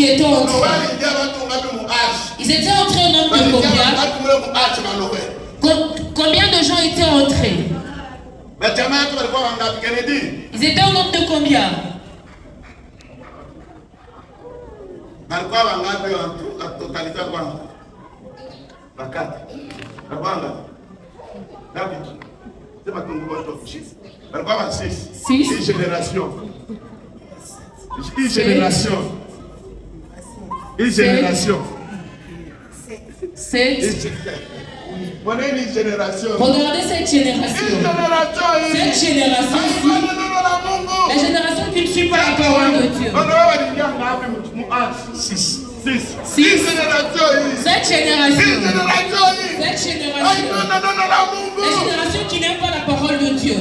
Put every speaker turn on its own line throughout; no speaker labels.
qui étaient entrés. Ils étaient entrés au nombre de combien? Combien de gens étaient entrés? Ils étaient au nombre de combien? Six
générations. Une génération. Une génération. Prenez une génération.
Regardez cette génération. Cette génération. La génération qui ne suit pas la parole de Dieu.
Six.
Cette génération. Cette génération. La génération qui n'aime pas la parole de Dieu.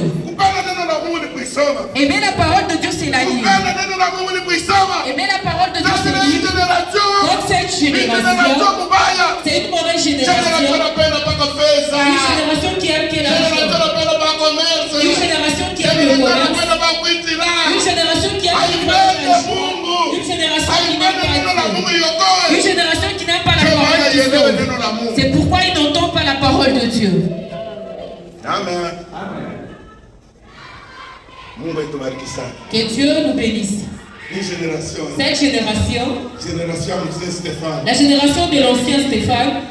Et bien la parole de Dieu c'est la vie. Et bien la parole de Dieu c'est la vie. Donc cette génération, c'est une mauvaise génération. Une génération qui aime l'argent. Une génération qui aime le commerce. Une génération qui aime le une génération qui n'aime pas Dieu. Une génération qui n'aime pas la parole de Dieu. C'est pourquoi ils n'entendent pas la parole de Dieu.
Amen.
Que Dieu nous bénisse. Cette génération, la génération de l'ancien Stéphane,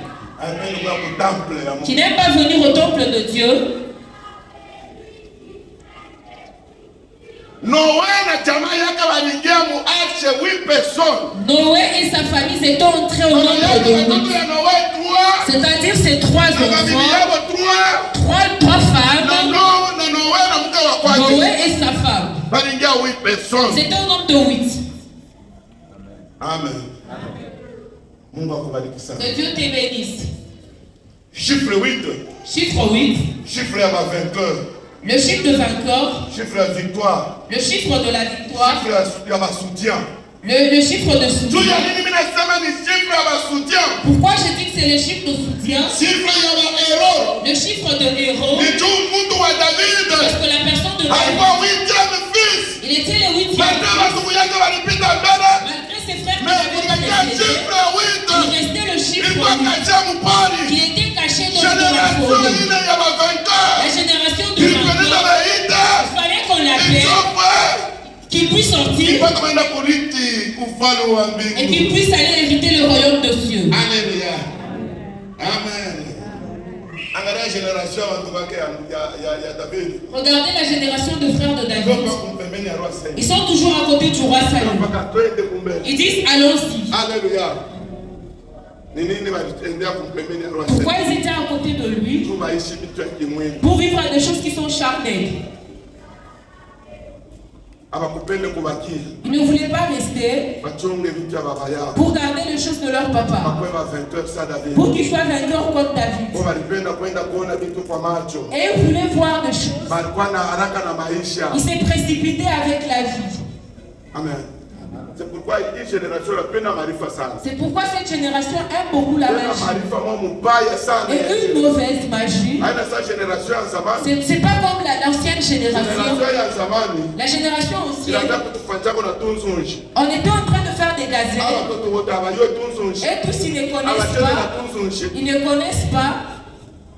qui n'aime pas venir au temple de Dieu.
Noé
et sa famille étaient entrés au nombre de 8. C'est-à-dire ces 3 enfants, 3 femmes, Noé et sa femme. C'était au nombre de 8.
Amen.
Que Dieu te bénisse.
Chiffre 8.
Chiffre 8.
Chiffre à vainqueur.
Le chiffre de vainqueur.
Chiffre à victoire.
Le chiffre de la victoire.
Chiffre à soutien.
Le chiffre de soutien. Pourquoi je dis que c'est le chiffre de soutien? Le chiffre de héros. Parce que la personne de David, il était le 8e. Malgré ses frères qui avaient décédé, il restait le chiffre 8 qui était caché dans la forêt. La génération du vainqueur, il fallait qu'on l'appelle, qu'il puisse sortir et qu'il puisse aller hériter le royaume de Dieu.
Alléluia. Amen.
Regardez la génération de frères de David. Ils sont toujours à côté du roi Salomon. Ils disent allons-y.
Alléluia.
Pourquoi ils étaient à côté de lui? Pour vivre des choses qui sont charnelles. Ils ne voulaient pas rester pour garder les choses de leur papa, pour qu'ils soient vainqueurs comme David. Et ils voulaient voir des choses. Ils s'est précipité avec la vie.
Amen. C'est pourquoi une génération
c'est pourquoi cette génération aime beaucoup la magie. Et une mauvaise magie. C'est pas comme l'ancienne génération. La génération ancienne. On était en train de faire des gazelles. Et tous ils ne connaissent pas. Ils ne connaissent pas.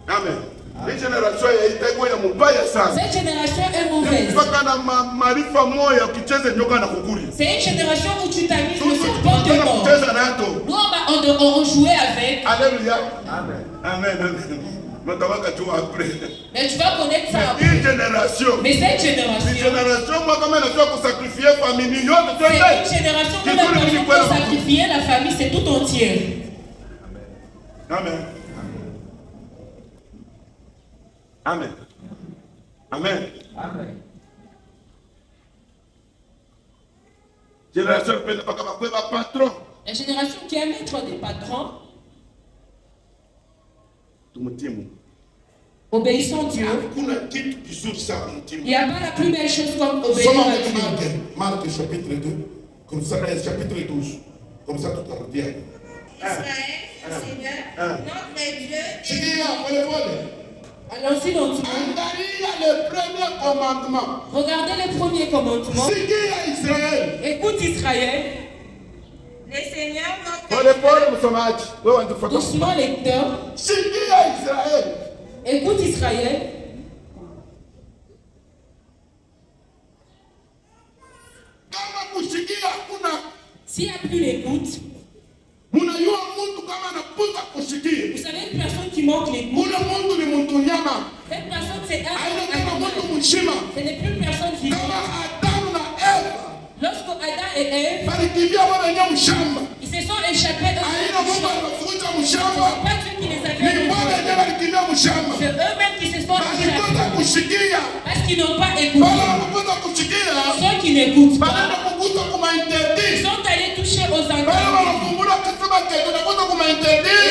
Amen. Cette génération
est mauvaise. C'est une génération où tu t'amuses de ce porte-mort. Nous on jouait avec.
Alléluia. Amen. Amen.
Mais tu vas connaître ça après.
Une génération.
Mais cette génération.
C'est une génération où la
personne peut sacrifier la famille, c'est tout entier.
Amen. Amen. Amen. Amen. Génération patron.
La génération qui aime être des patrons. Obéissant Dieu. Il n'y a pas la plus belle chose comme obéir à Dieu.
Marc chapitre 2, comme ça, chapitre 12. Comme ça, tout à l'heure.
Israël, Seigneur, notre Dieu.
Allons-y dans tout.
Le premier commandement.
Regardez le premier commandement.
Israël.
Écoute Israël.
Le Seigneur,
Doucement, lecteur. Écoute Israël. S'il n'y a plus l'écoute, vous savez, une personne qui manque l'écoute, cette personne c'est un animal. Ce n'est plus une personne vivante. Lorsque Adam et Ève, ils se sont échappés eux-mêmes. Ce n'est pas Dieu qui les avait rejoints. C'est eux-mêmes qui se sont échappés. Parce qu'ils n'ont pas écouté. Ceux qui n'écoutent pas, ils sont allés toucher aux interdits.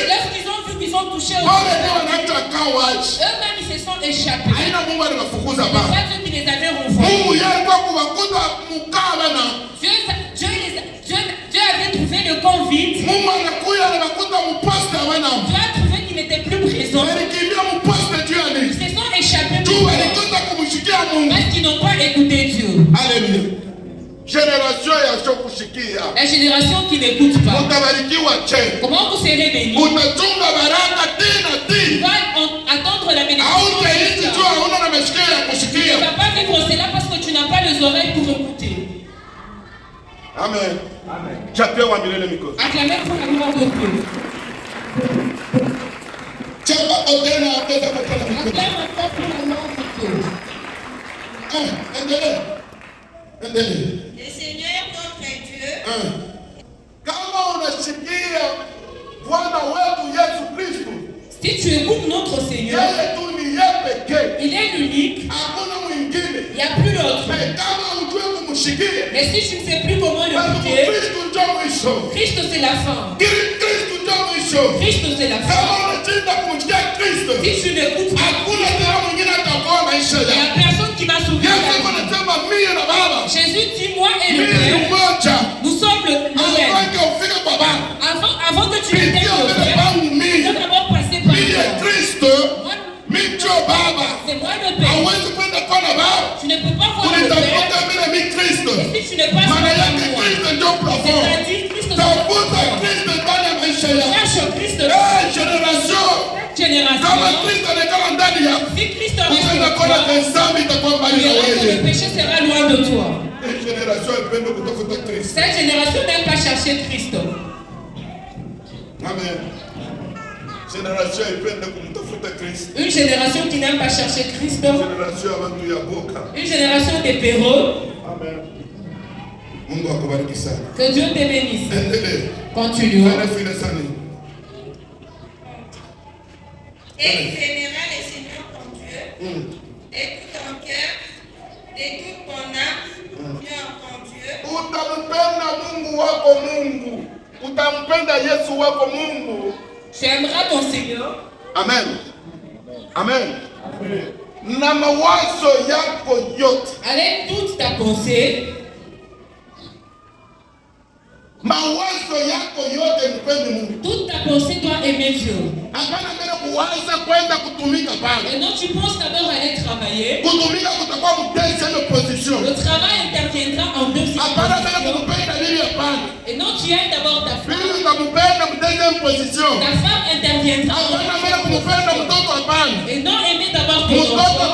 Lorsqu'ils ont vu qu'ils ont touché aux interdits, eux-mêmes ils se sont échappés. C'est pas Dieu qui les avait renvoyés. Dieu avait trouvé le camp vide. Dieu a trouvé qu'il n'était plus présent. Ils se sont échappés parce qu'ils n'ont pas écouté Dieu.
Alléluia.
La génération qui n'écoute pas. Comment vous serez bénis? Vous allez attendre la bénédiction. Tu ne vas pas vivre cela parce que tu n'as pas les oreilles pour écouter.
Amen.
Acclamez pour la gloire de Dieu. Acclame encore pour la gloire de Dieu.
Le Seigneur notre Dieu.
Si tu écoutes notre Seigneur, il est l'unique. Il n'y a plus d'autre. Mais si tu ne sais plus comment l'écouter, Christ c'est la fin. Christ c'est la fin. Si tu n'écoutes pas, il n'y a personne qui va sauver la vie. Jésus dit, moi et le Père, nous sommes le même. Avant que tu n'étais le Père, tu dois d'abord passer par moi. C'est moi le Père. Tu ne peux pas voir le Père. Et si tu ne passes pas par moi, c'est-à-dire Christ cherche Christ. Génération. Si Christ reste en toi, le péché sera loin de toi. Cette génération n'aime pas chercher Christ.
Amen.
Une génération qui n'aime pas chercher Christ. Une génération des péreux. Que Dieu te bénisse. Continuons.
Et il bénira le Seigneur ton Dieu, et tout ton cœur, et toute ton âme, Seigneur ton Dieu.
Tu aimeras ton Seigneur.
Amen. Amen.
Avec toute ta pensée. Toute ta pensée doit aimer Dieu. Et non, tu penses d'abord à aller travailler. Le travail interviendra en deuxième position. Et non, tu aimes d'abord ta femme. Ta femme interviendra en deuxième position. Et non, aimer d'abord tes enfants.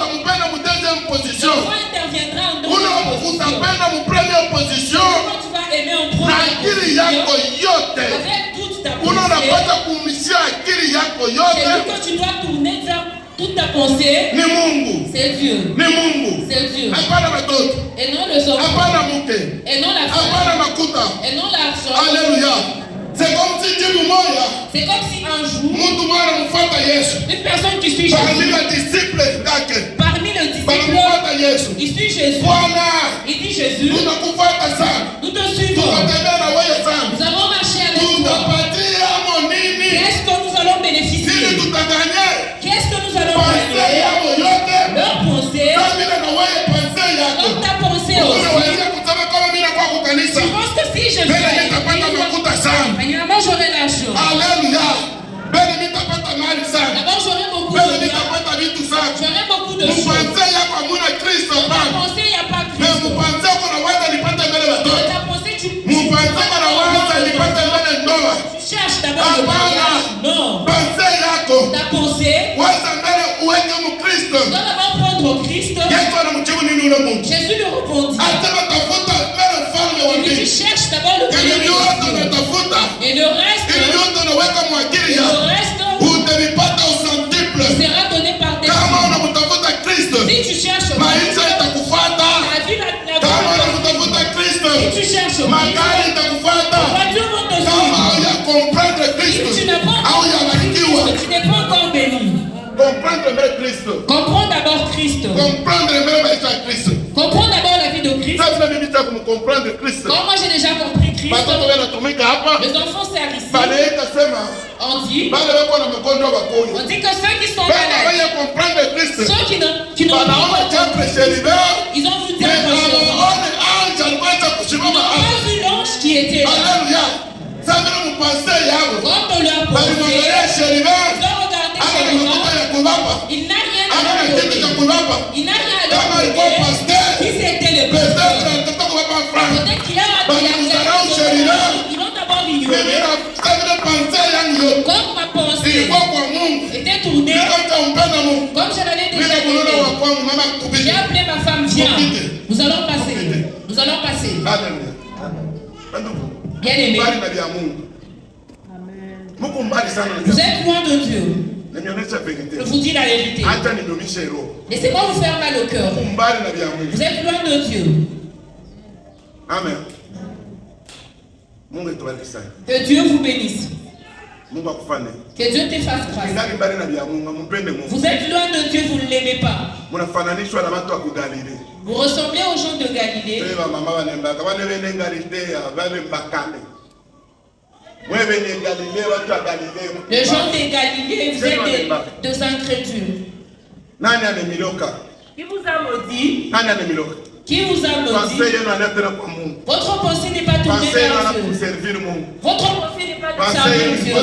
L'enfant interviendra en deuxième position. Comment tu vas aimer en première position? Avec toute ta pensée. C'est que tu dois tourner vers toute ta pensée. C'est Dieu. C'est Dieu. Et non les hommes. Et non la femme. Et non l'argent.
Alléluia. C'est comme si
un jour, une personne qui suit Jésus, parmi les disciples, il suit Jésus. Il dit Jésus, nous te suivons. Nous avons marché avec toi. Qu'est-ce que nous allons bénéficier? Qu'est-ce que nous allons gagner? Leur pensée, comme ta pensée aussi. Tu penses que si je fais, premièrement j'aurai l'argent.
Alléluia.
D'abord j'aurai beaucoup de biens. J'aurai beaucoup de choses. Ta pensée, il n'y a pas Christ. Ta pensée, tu le mariage. Non. Ta pensée, tu dois d'abord prendre Christ. Jésus lui répondit. Il dit, cherche d'abord le royaume. Et le reste sera donné par tes filles. Si tu cherches ta vie si tu cherches la voiture vont te suivre. Si tu n'es pas encore béni. Comprends d'abord Christ. Comprends d'abord la vie de Christ. Quand moi j'ai déjà compris Christ, les enfants servent ici. On dit que ceux qui sont malades, ceux qui n'ont pas ils ont vu vu l'ange qui était là. Quand on leur posait, ils ont regardé chez les gens. Il n'a rien à leur donner. Il n'a rien à leur donner. Si c'était le pasteur, peut-être qu'il a ils vont d'abord ignorer. Comme ma pensée était tournée, comme je l'avais déjà dit, j'ai appelé ma femme, viens, nous allons passer. Nous allons passer. Bien aimé. Vous êtes loin de Dieu. Je vous dis la vérité. Laissez-moi vous faire mal au cœur. Vous êtes loin de Dieu.
Amen.
Que Dieu vous bénisse. Que Dieu te fasse grâce. Vous êtes loin de Dieu, vous ne l'aimez pas. Vous ressemblez aux gens de Galilée. Les gens de Galilée, vous êtes des incrédules. Qui vous a maudit? Qui vous a maudit? Votre pensée n'est pas tournée vers Dieu. Votre pensée n'est pas tournée vers Dieu.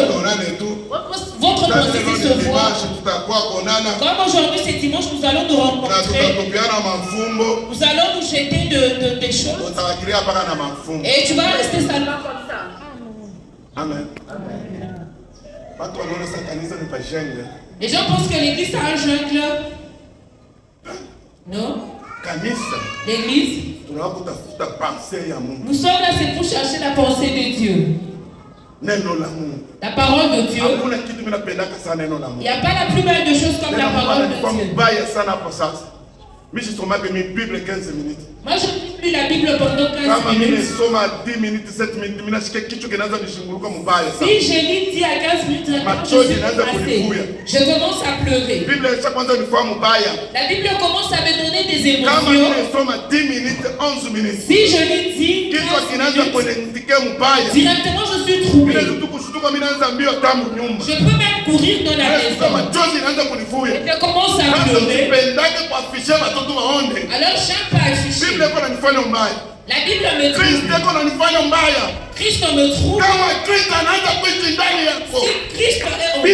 Votre pensée c'est se voir. Comme aujourd'hui c'est dimanche, nous allons nous rencontrer. Nous allons nous jeter des choses. Et tu vas rester seulement comme ça.
Amen.
Les gens pensent que l'église c'est un jungle. Non. L'église, nous sommes là, c'est pour chercher la pensée de Dieu. La parole de Dieu. Il n'y a pas la plus belle de choses comme la parole de Dieu. Moi, je lis la Bible pendant 15 minutes. Si je lis 10 à 15 minutes, je commence à pleurer. La Bible commence à me donner des émotions. Si je lis 10, 15 minutes, directement je suis troublé. Je peux même courir dans la maison. Et je commence à pleurer. Alors chaque pas affiché. La Bible me trouve. Christ me trouve. Si Christ est en toi,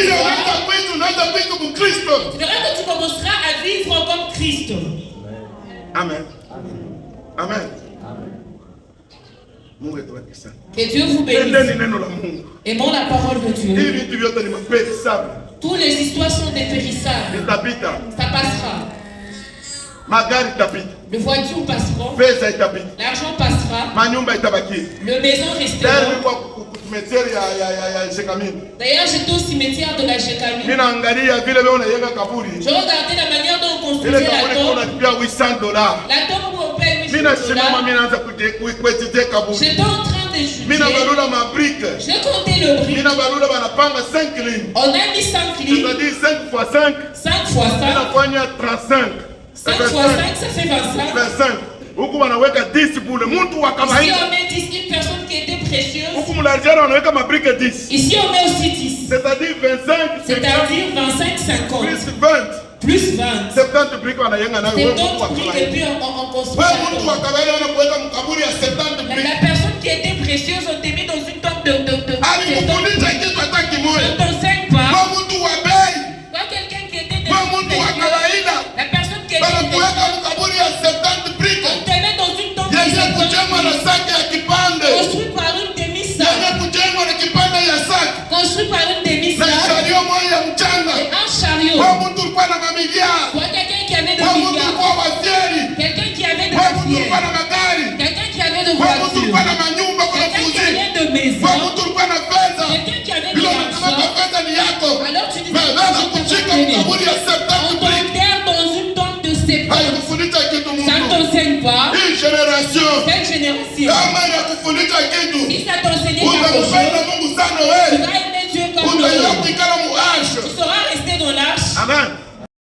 tu verras que tu commenceras à vivre comme Christ.
Amen. Amen.
Que Dieu vous bénisse. Aimons la parole de Dieu. Toutes les histoires sont dépérissables. Ça passera. Les voitures passeront. L'argent passera. Le maison restera. D'ailleurs, j'étais au cimetière de la Jécamine. Je regardais la manière dont on construisait la tombe. La tombe où on paye $800. J'étais en train de juger. J'ai compté le prix. On a mis 5 lignes. 5 fois 5. 5 fois 5. 5 fois 5, ça fait 25. Ici on met 10, une personne qui était précieuse. Ici on met aussi 10. C'est-à-dire 25, 50. Plus 20. 70 briques et puis on construit. La personne qui était précieuse, on t'a mis dans une tombe de ne t'enseigne pas. Quand quelqu'un qui était la personne qui était on te met dans une tombe construite par une demi-sac. construit par une demi-sœur.
Na chariot moja ya mchanga.
Et un chariot.
Kwa mtu alikuwa na mamiliardi.
Pour quelqu'un qui avait de
Kwa mtu
milliards.
alikuwa waziri.
Quelqu'un qui avait de
Kwa mtu
papier.
alikuwa na magari.
Quelqu'un qui avait de
Kwa mtu
voiture.
alikuwa na manyumba kwa
Quelqu'un qui
kuuza.
avait de maison.
Kwa mtu alikuwa na fedha.
Quelqu'un qui avait de
Bila
l'argent.
unasema fedha ni yako.
Alors tu dis
Na wewe kuchika mkaburi ya
on
septembre.
t'enterre dans une tombe de septembre.
Haikufundisha kitu
Ça ne
Mungu.
t'enseigne pas.
Hii generation
Cette génération.
kama inakufundisha kitu,
Si ça t'enseignait quelque chose,
utampenda Mungu sana wewe.